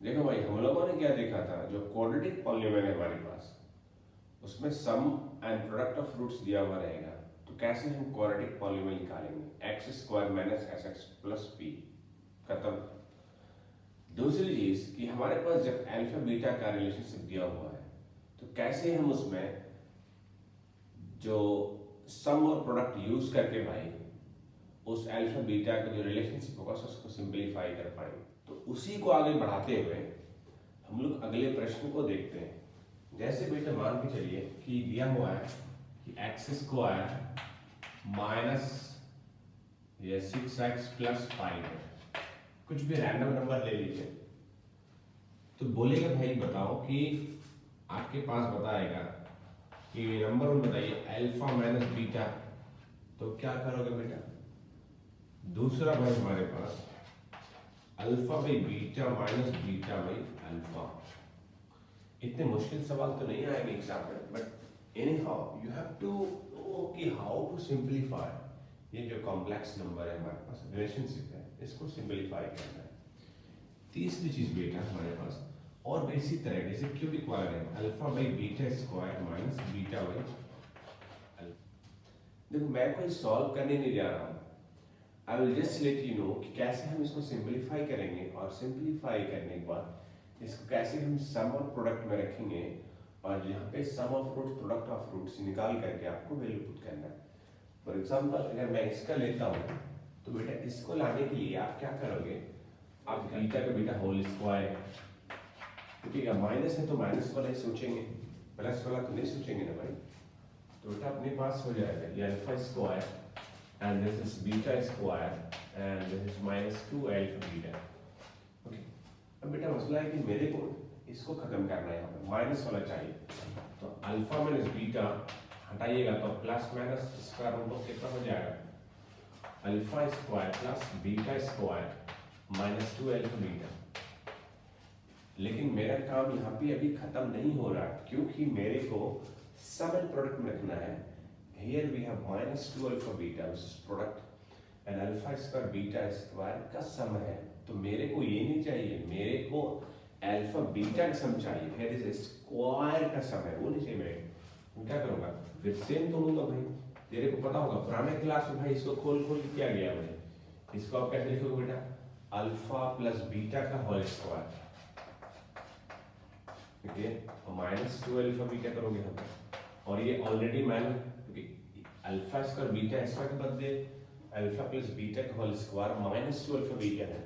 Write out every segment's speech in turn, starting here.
देखो भाई, हम लोगों ने क्या देखा था, जो क्वाड्रेटिक पॉलिनोमियल है हमारे पास, उसमें सम एंड प्रोडक्ट ऑफ रूट्स दिया हुआ रहेगा। तो कैसे हम क्वाड्रेटिक पॉलिनोमियल निकालेंगे? X square minus S X plus P, खत्म। दूसरी चीज कि हमारे पास जब अल्फा बीटा का रिलेशनशिप दिया हुआ है, तो कैसे हम उसमें जो सम और प्रोडक्ट यूज करके भाई उस अल्फा बीटा का जो रिलेशनशिप होगा उसको सिंपलीफाई कर पाएंगे। तो उसी को आगे बढ़ाते हुए हम लोग अगले प्रश्न को देखते हैं। जैसे बेटा मान के चलिए कि दिया हुआ है कि एक्स स्क्वायर माइनस ये 6x प्लस 5 है, कुछ भी रैंडम नंबर ले लीजिए। तो बोलेगा भाई बताओ कि आपके पास बताएगा कि नंबर वन बताइए अल्फा माइनस बीटा, तो क्या करोगे बेटा? दूसरा भाई हमारे पास alpha by beta minus beta by alpha. इतने मुश्किल सवाल तो नहीं आएंगे एग्जाम में, but anyhow you have to know कि हाउ टू सिंप्लीफाई। ये जो कॉम्प्लेक्स नंबर है हमारे पास, रिलेशनशिप है, इसको सिंप्लीफाई करना है। तीसरी चीज बेटा हमारे पास और भी इसी तरह जैसे क्यूब इक्वल है alpha by beta square minus beta by alpha. देखो मैं कोई सॉल्व करने नहीं जा रहा हूँ, I will just let you know कि कैसे हम इसको सिंप्लीफाई करेंगे, और सिंप्लीफाई करने के बाद इसको कैसे हम सम और प्रोडक्ट में रखेंगे, और यहाँ पे sum of roots product of roots निकाल करके आपको वैल्यू पुट करना है। फॉर एग्जाम्पल अगर मैं इसका लेता हूँ, तो बेटा इसको लाने के लिए आप क्या करोगे, आप बीटा का बीटा होल स्क्वायर है, ठीक है, माइनस है तो माइनस वाला ही सोचेंगे, प्लस वाला तो नहीं सोचेंगे ना भाई। तो बेटा अपने पास हो जाएगा ये alpha square and this is beta square and this is minus 2 alpha beta। Okay, अब बेटा मसला है कि मेरे को इसको खत्म करना है, यहाँ पे माइनस वाला चाहिए। तो अल्फा माइनस बीटा हटाइएगा तो प्लस माइनस स्क्वायर रूट कितना हो जाएगा, alpha square plus beta square minus 2 alpha beta. लेकिन मेरा काम यहाँ पे अभी खत्म नहीं हो रहा, क्योंकि मेरे को सम एंड प्रोडक्ट में रखना है। Here we have minus 2 alpha beta which is product and alpha square beta square का सम है। तो मेरे को ये नहीं चाहिए, मेरे को अल्फा बीटा का सम चाहिए, फिर इस स्क्वायर का सम है वो नहीं चाहिए मेरे को। क्या करूँगा, फिर सेम तोड़ूंगा भाई। तेरे को पता होगा पुराने क्लास में भाई इसको खोल खोल के क्या गया भाई, इसको आप कैसे लिखोगे बेटा, अल्फा प्लस बीटा का होल स्क्वायर, ठीक है, माइनस 2 अल्फा बीटा करोगे हम, और ये ऑलरेडी मैंने अल्फा स्क्वायर बीटा स्क्वायर के बदले अल्फा प्लस बीटा का whole square minus 2 alpha beta है,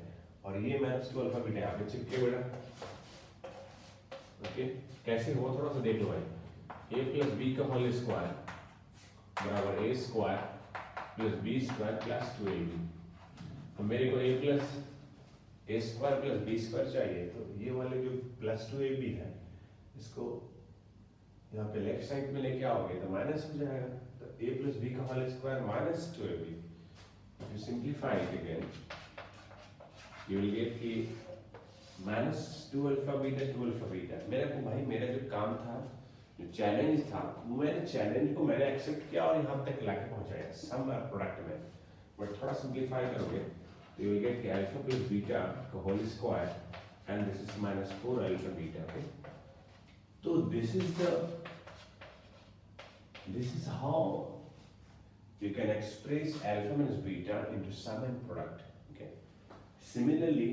और ये माइनस 2 अल्फा बीटा यहाँ पे चिपके बेटा। ओके, कैसे हुआ थोड़ा सा देख लो भाई। a प्लस बी का होल स्क्वायर बराबर a square plus B square plus 2ab। अब मेरे को a plus a square plus B square चाहिए, तो ये वाले जो प्लस 2ab है इसको यहाँ पे लेफ्ट साइड में लेके आओगे तो माइनस हो जाएगा, तो a प्लस बी का whole square minus 2ab। If you simplify it again, you will get कि minus 2 alpha beta 2 alpha beta. मेरे को भाई मेरा जो काम था, जो चैलेंज था, मैंने चैलेंज को मैंने एक्सेप्ट किया और यहाँ तक लाके पहुँचाया सम और प्रोडक्ट में। बट थोड़ा सिंप्लीफाई करोगे तो यू विल गेट कि अल्फा प्लस बीटा का whole square and this is minus 4 alpha beta. Okay, तो this is how you can express alpha minus beta into sum and product। okay, similarly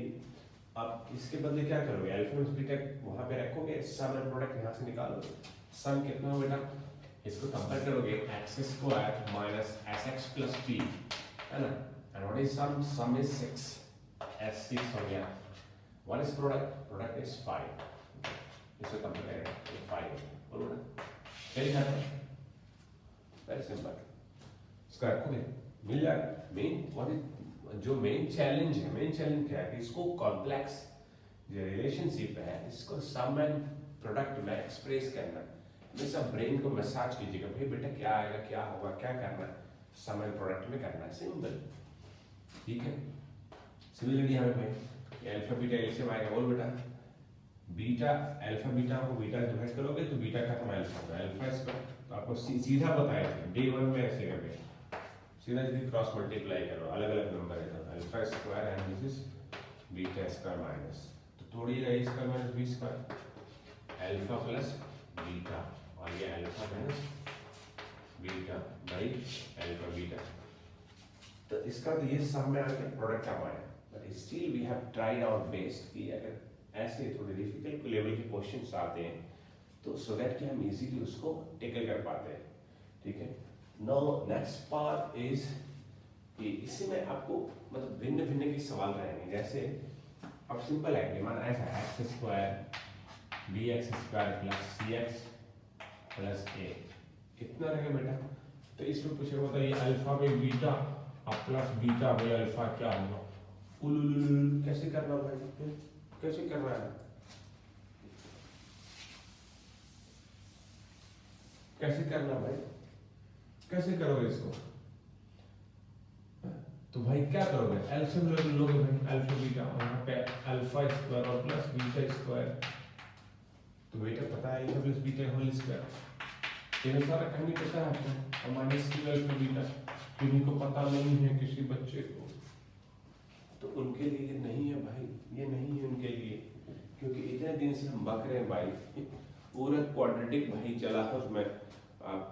आप इसके बदले क्या करोगे, अल्फा माइनस बीटा वहां पे रखोगे, सम एंड प्रोडक्ट यहाँ से निकालोगे। सम कितना हो बेटा, इसको कंपेयर करोगे X square minus S X plus P, है ना, and what is sum, sum is 6, S 6 हो गया। What is product, product is 5, इसको कंपेयर करेंगे 5, बोलो ना, क्या लिखा है, वेरी सिंपल। इसका रखोगे मिल जाएगा। मेन व्हाट इज जो मेन चैलेंज है, मेन चैलेंज क्या है कि इसको कॉम्प्लेक्स जो रिलेशनशिप है इसको सम एंड प्रोडक्ट में एक्सप्रेस करना। हमेशा ब्रेन को मसाज कीजिएगा, भाई बेटा क्या आएगा, क्या होगा, क्या करना है, सम एंड प्रोडक्ट में करना है, सिंपल, ठीक है। सिमिलरली हमें भाई अल्फा बीटा एलसीएम आएगा, बोल बेटा बीटा अल्फा बीटा को बीटा डिवाइड करोगे तो बीटा का तो अल्फा होगा, अल्फा स्क्वायर, तो आपको सीधा बताया था डे 1 में ऐसे करके सीधा सीधी क्रॉस मल्टीप्लाई करो, अलग अलग नंबर है तो alpha square and this is beta square minus, तो तोड़िएगा A square minus B square alpha plus beta और ये alpha minus beta by alpha beta. तो इसका तो ये सम में आके प्रोडक्ट आ पाया, but still we have tried our best कि अगर ऐसे थोड़े डिफिकल्ट लेवल के क्वेश्चंस आते हैं तो सो दैट कि हम इजीली उसको टेकल कर पाते हैं, ठीक है। नाउ नेक्स्ट पार्ट इज कि इसी में आपको मतलब भिन्न भिन्न के सवाल रहेंगे। जैसे अब सिंपल है कि माना ऐसा X square B X square plus C X plus A इतना रहेगा बेटा। तो इसमें पूछेगा बताइए अल्फा में बीटा और प्लस बीटा में अल्फा क्या होगा। उल कैसे करना भाई, कैसे करना है, कैसे करना भाई, कैसे करोगे इसको। तो भाई क्या करोगे, एलसीएम लोगे भाई अल्फा बीटा और यहाँ पे अल्फा स्क्वायर और प्लस बीटा स्क्वायर। तो बेटा पता है alpha plus beta whole square ये सारा कहानी पता है आपको, और माइनस की अल्फा बीटा किन्हीं को पता नहीं है किसी बच्चे को, तो उनके लिए नहीं है भाई, ये नहीं है उनके लिए, क्योंकि इतने दिन से हम बक रहे हैं भाई। पूरा क्वाड्रेटिक भाई चला है उसमें,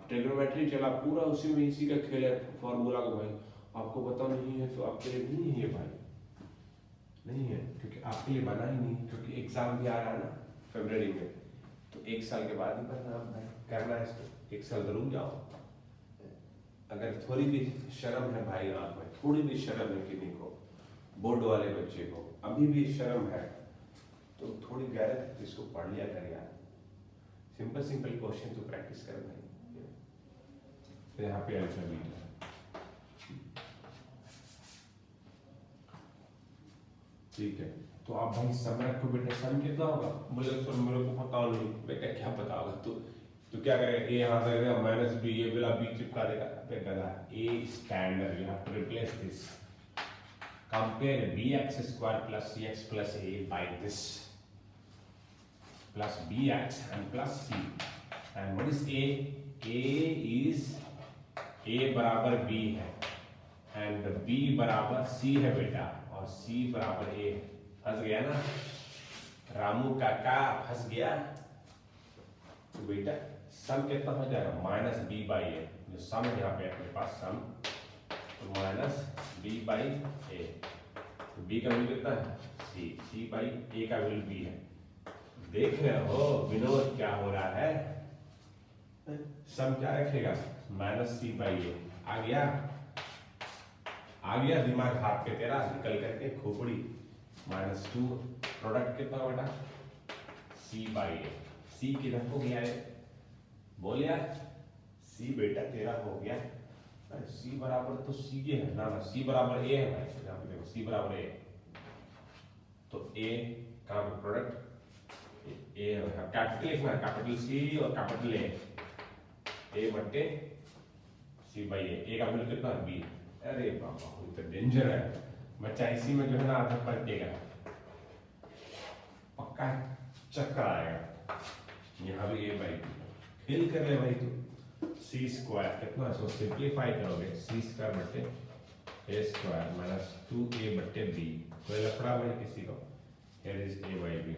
ट्रिग्नोमेट्री चला पूरा, उसी में इसी का खेल है फॉर्मूला का भाई। आपको पता नहीं है तो आपके लिए नहीं है भाई, नहीं है, क्योंकि आपके लिए बना ही नहीं, क्योंकि एग्जाम भी आ रहा है ना फरवरी में, तो एक साल के बाद ही करना आप भाई, करना है इसको, एक साल जरूर जाओ। अगर थोड़ी भी शर्म है भाई आप में, थोड़ी भी शर्म है किसी को, बोर्ड वाले बच्चे को अभी भी शर्म है, तो थोड़ी गैरत है इसको पढ़ लिया कर यार। सिंपल सिंपल क्वेश्चन तो प्रैक्टिस कर भाई। यहाँ पे अल्फा बीटा ठीक है, तो आप भाई सम रखो बेटा, सम कितना होगा, बोले सर मेरे को पता नहीं, बेटा क्या पता होगा, तो क्या करेगा, ए यहाँ से माइनस बी, ये वाला बी चिपका देगा, पे गधा a standard, you have to replace this, compare bx square plus cx plus a by this plus bx and plus c, and what is a is a बराबर b है and b बराबर c है बेटा, और c बराबर a है। फंस गया ना रामू काका, फंस गया। तो बेटा सम कितना हो जाएगा, माइनस बी बाई ए, जो सम है यहाँ पे अपने पास सम, तो माइनस बी बाई ए, तो बी का वैल्यू कितना है सी, सी बाई ए का वैल्यू बी है। देख रहे हो विनोद क्या हो रहा है, सम क्या रखेगा माइनस सी बाई ए, आ गया, आ गया दिमाग हाथ पे तेरा निकल करके खोपड़ी, माइनस टू, प्रोडक्ट कितना बेटा सी बाई ए, सी किधर हो गया है बोल यार, सी बेटा तेरा हो गया, सी बराबर तो सी ये है ना, सी बराबर ए है भाई, यहाँ पे देखो सी बराबर ए, तो ए कहाँ पे प्रोडक्ट ए कैपिटल लिखना, कैपिटल सी और कैपिटल ए बट्टे सी बाई ए का वैल्यू कितना है बी। अरे बाबा तो डेंजर है बच्चा, इसी में जो है ना आधा पलटेगा, पक्का चक्कर आएगा। यहाँ भी ए बाई फिल कर ले भाई, तू सी स्क्वायर कितना है, सो सिंप्लीफाई करोगे सी स्क्वायर बट्टे A square minus two A बट्टे बी, कोई लफड़ा भाई किसी को, here is A by B.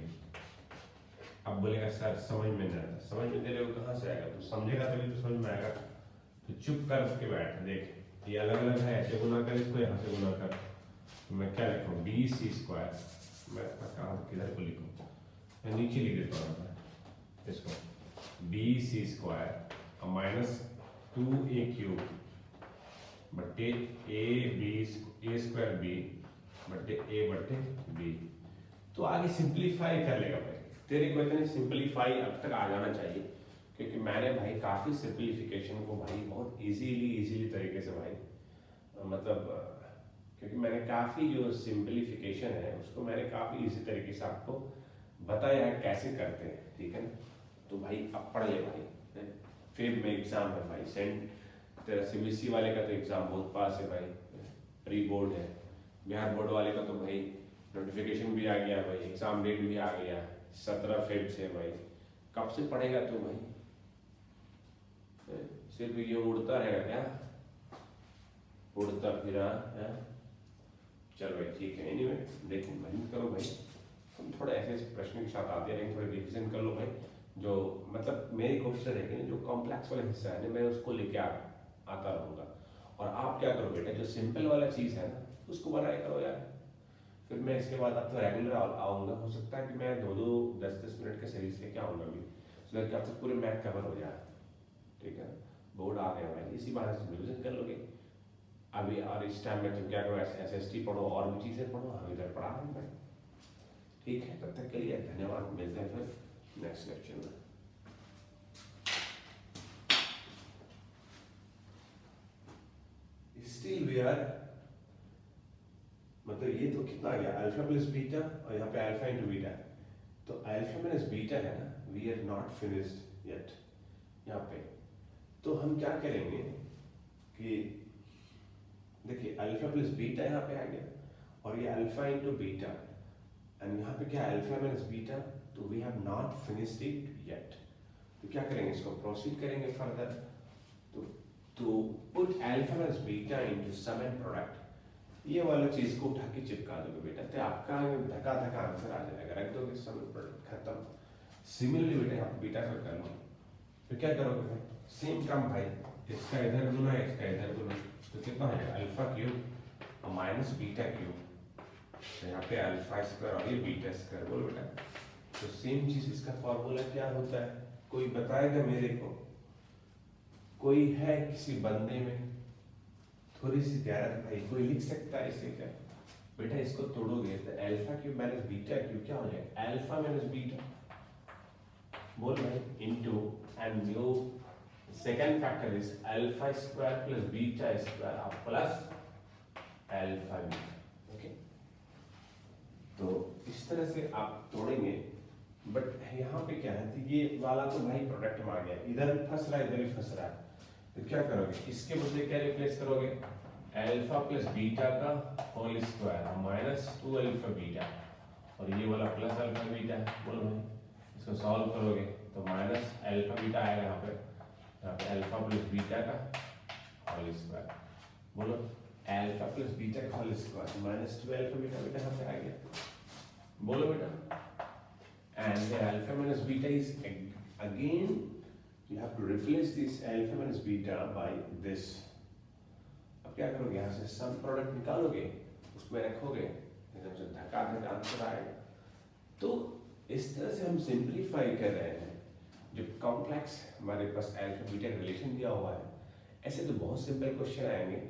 अब बोलेगा सर समझ में नहीं आता, समझ में तेरे को कहाँ से आएगा, तू समझेगा तभी तो समझ में आएगा, तो चुप कर के बैठ, देख ये अलग अलग है, ऐसे गुना कर इसको, यहाँ से गुना कर, तो मैं क्या लिखूँ बी सी स्क्वायर, मैं कहाँ किधर को लिखूँ, मैं नीचे लिख देता हूँ इसको, B C square minus two A cube बट्टे A B A square B बट्टे ए बट्टे बी। तो आगे सिंप्लीफाई कर लेगा भाई, तेरे को इतनी सिंप्लीफाई अब तक आ जाना चाहिए, क्योंकि मैंने भाई काफ़ी सिंप्लीफिकेशन को भाई बहुत इजीली तरीके से भाई, मतलब क्योंकि मैंने काफ़ी जो सिंप्लीफिकेशन है उसको मैंने काफ़ी इजी तरीके से आपको बताया है कैसे करते हैं, ठीक है ना। तो भाई अब पढ़ ले भाई, फेब में एग्ज़ाम है भाई, सेंट तेरा सीबीएसई वाले का तो एग्ज़ाम बहुत पास है भाई, प्री बोर्ड है, बिहार बोर्ड वाले का तो भाई नोटिफिकेशन भी आ गया भाई, एग्ज़ाम डेट भी आ गया 17 फेब से भाई। कब से पढ़ेगा तू भाई, सिर्फ ये उड़ता रहेगा क्या, उड़ता फिरा है। चल भाई ठीक है, एनीवे देखो मेहनत करो भाई, हम थोड़े ऐसे प्रश्न के साथ आते रहेंगे, थोड़े रिविजन कर लो भाई। जो मतलब मेरी कोशिश रहेगी ना, जो कॉम्प्लेक्स वाला हिस्सा है ना, मैं उसको लेके आता रहूँगा। और आप क्या करो बेटा, जो सिंपल वाला चीज़ है ना उसको बनाया करो यार। फिर मैं इसके बाद अब तो रेगुलर आऊँगा, हो सकता है कि मैं 2-2 10-10 मिनट के सीरीज लेके आऊँगा भी, सो कि आपसे पूरे मैथ कवर हो जाए। ठीक है, बोर्ड आ गया है, इसी बहाने से रिविजन कर लोगे अभी। और इस टाइम में तुम क्या करो, SST पढ़ो और भी चीज़ें पढ़ो, हम इधर पढ़ा रहे हैं भाई। ठीक है, तब तक के लिए धन्यवाद, मिलते हैं फिर नेक्स्ट लेक्चर में। स्टिल वी आर, मतलब ये तो कितना आ गया, अल्फा प्लस बीटा और यहाँ पे अल्फा इंटू बीटा। तो अल्फा माइनस बीटा है ना, we are not finished yet यहाँ पे। तो हम क्या करेंगे कि देखिए अल्फा प्लस बीटा यहाँ पे आ गया, और ये अल्फा इंटू बीटा, एंड यहाँ पे क्या अल्फा माइनस बीटा, तो we have not finished it yet. तो क्या करेंगे, इसको प्रोसीड करेंगे फर्दर। तो put alpha minus beta into sum and product, ये वाला चीज को उठा के चिपका दोगे बेटा, तो आपका धक्का धक्का आंसर आ जाएगा। रख दोगे सम एंड प्रोडक्ट, खत्म। सिमिलरली बेटा यहाँ बीटा का कर लो, तो क्या करोगे भाई, सेम काम भाई, इसका इधर गुना इसका इधर गुना, तो कितना है अल्फा क्यूब और माइनस बीटा क्यूब, तो यहाँ पे अल्फा स्क्वायर और ये बीटा स्क्वायर। बोलो बेटा, तो सेम चीज, इसका फॉर्मूला क्या होता है, कोई बताएगा मेरे को? कोई है किसी बंदे में थोड़ी सी गैरत भाई, कोई लिख सकता है इसे क्या? बेटा इसको तोड़ोगे तो alpha cube minus beta cube क्या हो जाएगा, अल्फा माइनस बीटा, बोल रहे into, and yo second factor is alpha square plus beta square plus alpha beta. Okay, तो इस तरह से आप तोड़ेंगे। बट यहाँ पे क्या है, तो ये वाला तो भाई प्रोडक्ट में आ गया, इधर भी फंस रहा है इधर भी फंस रहा है, तो क्या करोगे, इसके बदले क्या रिप्लेस करोगे, अल्फा प्लस बीटा का whole square minus 2 alpha beta, और ये वाला प्लस अल्फा बीटा। बोलो भाई, इसको सॉल्व करोगे तो माइनस अल्फा बीटा आएगा यहाँ पे अल्फा प्लस बीटा का होल स्क्वायर। बोलो अल्फा प्लस बीटा का whole square minus 2 alpha beta, बेटा यहाँ पे आ गया। बोलो बेटा, and the alpha minus beta is again, you have to replace this alpha minus beta by this। अब क्या करोगे, यहाँ से सम प्रोडक्ट निकालोगे, उसमें रखोगे, एकदम से धक्का धक्का आंसर आएगा। तो इस तरह से हम सिंप्लीफाई कर रहे हैं। जो कॉम्प्लेक्स हमारे पास अल्फा बीटा रिलेशन दिया हुआ है, ऐसे तो बहुत सिंपल क्वेश्चन आएंगे